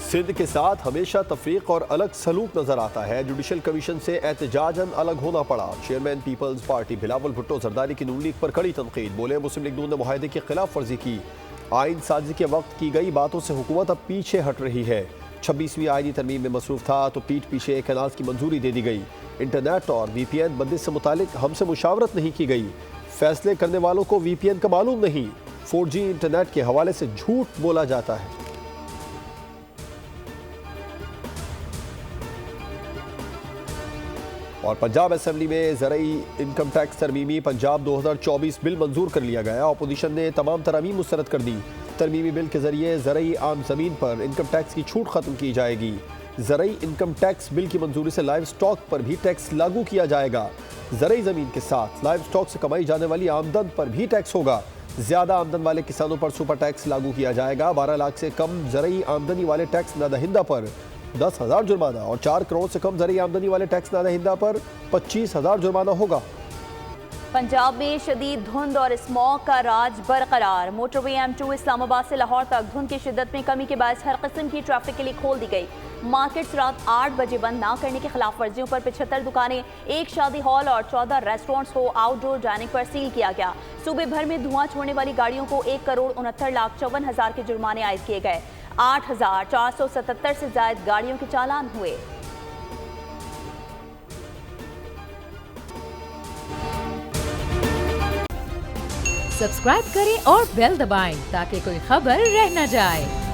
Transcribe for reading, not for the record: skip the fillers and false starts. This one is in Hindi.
सिंध के साथ हमेशा तफरीक और अलग सलूक नजर आता है। जुडिशल कमीशन से एहतजाजन अलग होना पड़ा। चेयरमैन पीपल्स पार्टी बिलावल भुट्टो जरदारी की नून लीग पर कड़ी तनकीद। बोले मुस्लिम लीग नून ने मुआहदे की खिलाफ वर्जी की। आइन साजी के वक्त की गई बातों से हुकूमत अब पीछे हट रही है। 26वीं आईनी तरमीम में मसरूफ था तो पीठ पीछे कैनाल्स की मंजूरी दे दी गई। इंटरनेट और VPN बंदिश से मुतालिक हमसे मुशावरत नहीं की गई। फैसले करने वालों को VPN का मालूम नहीं। 4G इंटरनेट के हवाले से झूठ बोला जाता है। और पंजाब असेंबली में ज़रई इनकम टैक्स तरमीमी पंजाब 2024 बिल मंजूर कर लिया गया। अपोजिशन ने तमाम तरामीम मुस्तरद कर दी। तरमीमी बिल के जरिए ज़रई आम ज़मीन पर इनकम टैक्स की छूट खत्म की जाएगी। ज़रई इनकम टैक्स बिल की मंजूरी से लाइव स्टॉक पर भी टैक्स लागू किया जाएगा। ज़रई ज़मीन के साथ लाइव स्टॉक से कमाई जाने वाली आमदन पर भी टैक्स होगा। ज़्यादा आमदन वाले किसानों पर सुपर टैक्स लागू किया जाएगा। 12 लाख से कम ज़रई आमदनी वाले टैक्स नादहिंदा पर 10,000 जुर्माना और 4 करोड़ से कम ज़रई आमदनी वाले टैक्स नादहिंदा पर 25,000 जुर्माना होगा। पंजाब में शदीद धुंध और स्मॉग का राज बरकरार। मोटरवे M2 इस्लामाबाद से लाहौर तक धुंध की शिद्दत में कमी के बायस हर किस्म की ट्रैफिक के लिए खोल दी गई। मार्केट्स रात 8 बजे बंद ना करने की खिलाफ वर्जियों पर 75 दुकानें, 1 शादी हॉल और 14 रेस्टोरेंट्स को आउटडोर डाइनिंग पर सील किया गया। सूबे भर में धुआं छोड़ने वाली गाड़ियों को 1,69,54,000 के जुर्माने आयद किए गए। 8,477 से ज्यादा गाड़ियों के चालान हुए। सब्सक्राइब करें और बेल दबाएं ताकि कोई खबर रह न जाए।